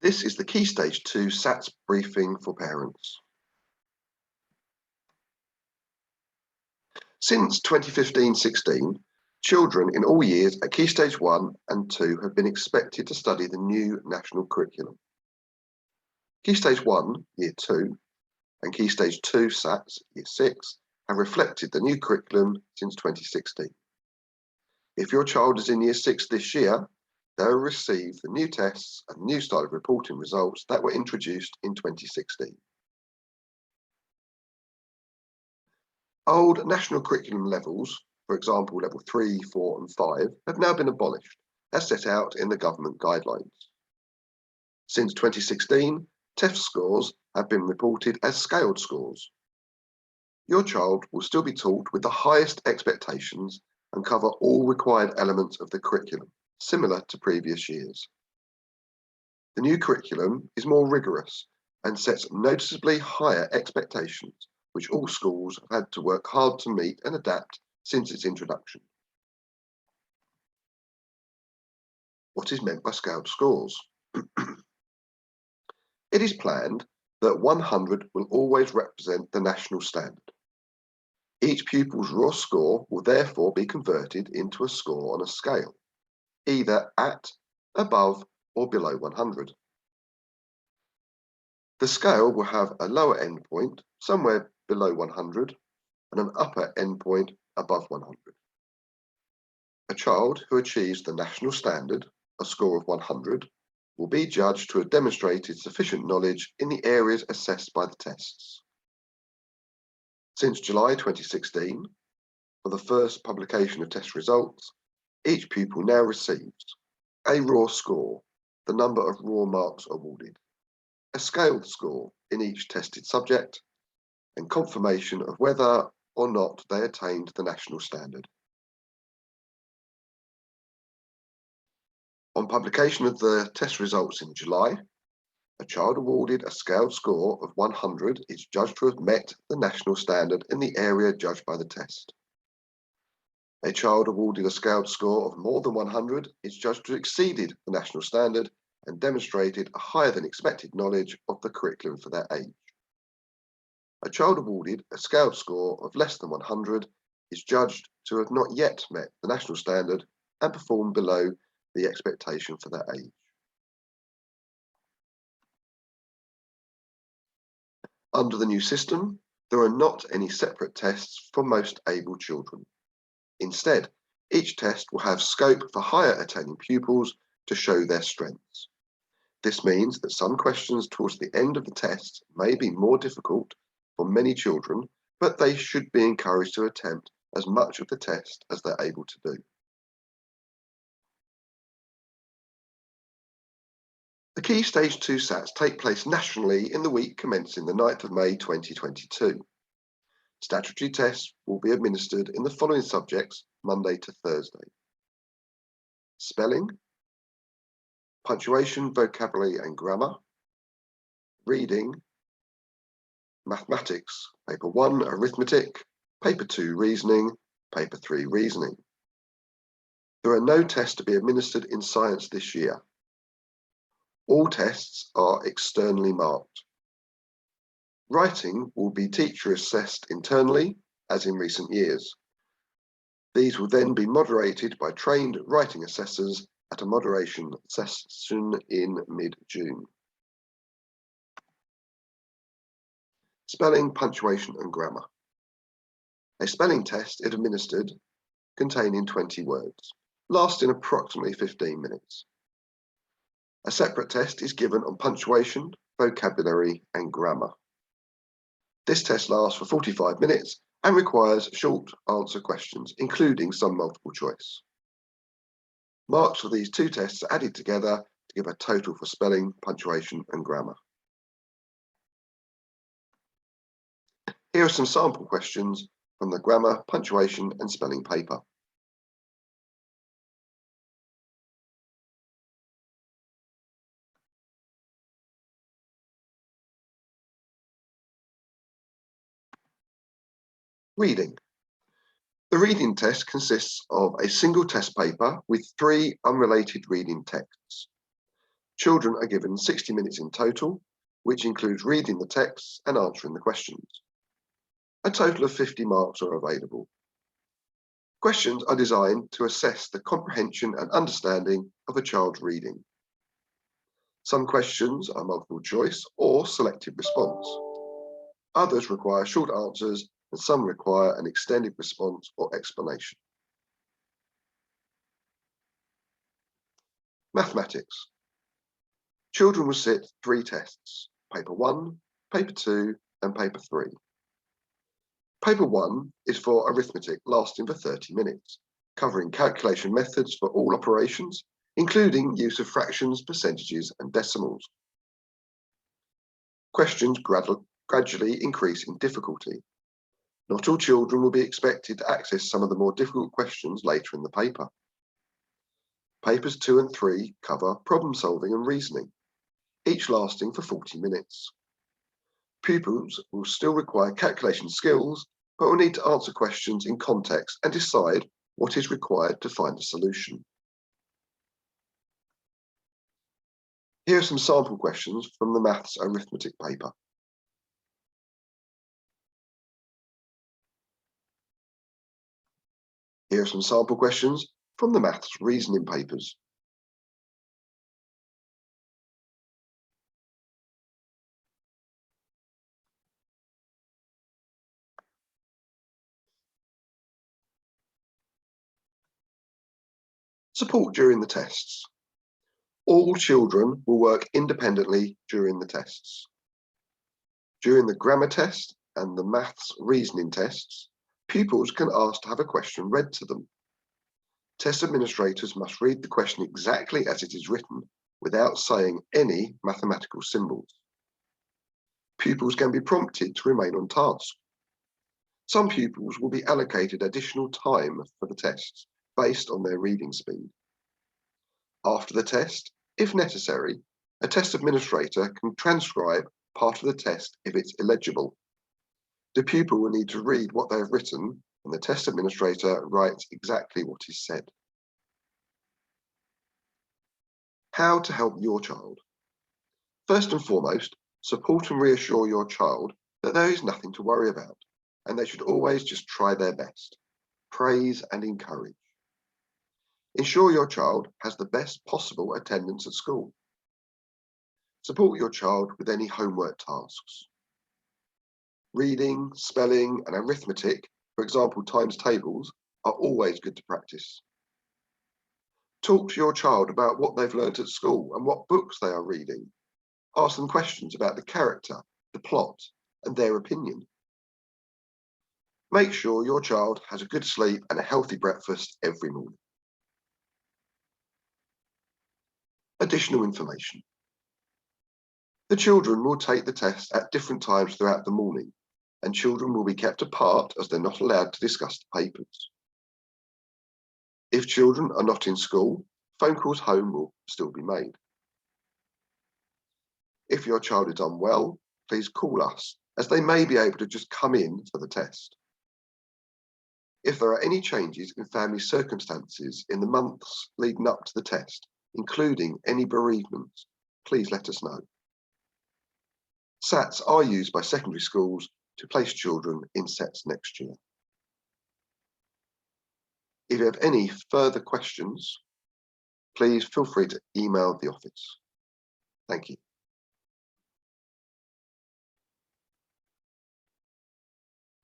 This is the Key Stage 2 SATs briefing for parents. Since 2015-16, children in all years at Key Stage 1 and 2 have been expected to study the new national curriculum. Key Stage 1, Year 2, and Key Stage 2 SATs, Year 6, have reflected the new curriculum since 2016. If your child is in Year 6 this year, they will receive the new tests and new style of reporting results that were introduced in 2016. Old national curriculum levels, for example level 3, 4 and 5, have now been abolished, as set out in the government guidelines. Since 2016, TEF scores have been reported as scaled scores. Your child will still be taught with the highest expectations and cover all required elements of the curriculum, similar to previous years. The new curriculum is more rigorous and sets noticeably higher expectations, which all schools have had to work hard to meet and adapt since its introduction. What is meant by scaled scores? It is planned that 100 will always represent the national standard. Each pupil's raw score will therefore be converted into a score on a scale, either at, above, or below 100. The scale will have a lower endpoint, somewhere below 100, and an upper endpoint above 100. A child who achieves the national standard, a score of 100, will be judged to have demonstrated sufficient knowledge in the areas assessed by the tests. Since July 2016, for the first publication of test results, each pupil now receives a raw score, the number of raw marks awarded, a scaled score in each tested subject, and confirmation of whether or not they attained the national standard. On publication of the test results in July, a child awarded a scaled score of 100 is judged to have met the national standard in the area judged by the test. A child awarded a scaled score of more than 100 is judged to have exceeded the national standard and demonstrated a higher than expected knowledge of the curriculum for their age. A child awarded a scaled score of less than 100 is judged to have not yet met the national standard and performed below the expectation for their age. Under the new system, there are not any separate tests for most able children. Instead, each test will have scope for higher attaining pupils to show their strengths. This means that some questions towards the end of the test may be more difficult for many children, but they should be encouraged to attempt as much of the test as they're able to do. The Key Stage 2 SATs take place nationally in the week commencing the 9th of May 2022. Statutory tests will be administered in the following subjects Monday to Thursday: spelling, punctuation, vocabulary and grammar, reading, mathematics, paper 1 arithmetic, paper 2 reasoning, paper 3 reasoning. There are no tests to be administered in science this year. All tests are externally marked. Writing will be teacher assessed internally, as in recent years. These will then be moderated by trained writing assessors at a moderation session in mid-June. Spelling, punctuation and grammar. A spelling test is administered containing 20 words, lasting approximately 15 minutes. A separate test is given on punctuation, vocabulary and grammar. This test lasts for 45 minutes and requires short answer questions, including some multiple choice. Marks for these two tests are added together to give a total for spelling, punctuation and grammar. Here are some sample questions from the grammar, punctuation and spelling paper. Reading. The reading test consists of a single test paper with 3 unrelated reading texts. Children are given 60 minutes in total, which includes reading the texts and answering the questions. A total of 50 marks are available. Questions are designed to assess the comprehension and understanding of a child's reading. Some questions are multiple choice or selective response. Others require short answers, and some require an extended response or explanation. Mathematics. Children will sit 3 tests: paper 1, paper 2, and paper 3. Paper 1 is for arithmetic, lasting for 30 minutes, covering calculation methods for all operations, including use of fractions, percentages, and decimals. Questions gradually increase in difficulty. Not all children will be expected to access some of the more difficult questions later in the paper. Papers 2 and 3 cover problem solving and reasoning, each lasting for 40 minutes. Pupils will still require calculation skills, but will need to answer questions in context and decide what is required to find a solution. Here are some sample questions from the Maths Arithmetic paper. Here are some sample questions from the Maths Reasoning papers. Support during the tests. All children will work independently during the tests. During the grammar test and the maths reasoning tests, pupils can ask to have a question read to them. Test administrators must read the question exactly as it is written, without saying any mathematical symbols. Pupils can be prompted to remain on task. Some pupils will be allocated additional time for the tests based on their reading speed. After the test, if necessary, a test administrator can transcribe part of the test if it's illegible. The pupil will need to read what they have written, and the test administrator writes exactly what is said. How to help your child. First and foremost, support and reassure your child that there is nothing to worry about, and they should always just try their best. Praise and encourage. Ensure your child has the best possible attendance at school. Support your child with any homework tasks. Reading, spelling, and arithmetic, for example, times tables, are always good to practice. Talk to your child about what they've learnt at school and what books they are reading. Ask them questions about the character, the plot, and their opinion. Make sure your child has a good sleep and a healthy breakfast every morning. Additional information. The children will take the test at different times throughout the morning, and children will be kept apart as they're not allowed to discuss the papers. If children are not in school, phone calls home will still be made. If your child is unwell, please call us, as they may be able to just come in for the test. If there are any changes in family circumstances in the months leading up to the test, including any bereavements, please let us know. SATs are used by secondary schools to place children in sets next year. If you have any further questions, please feel free to email the office. Thank you.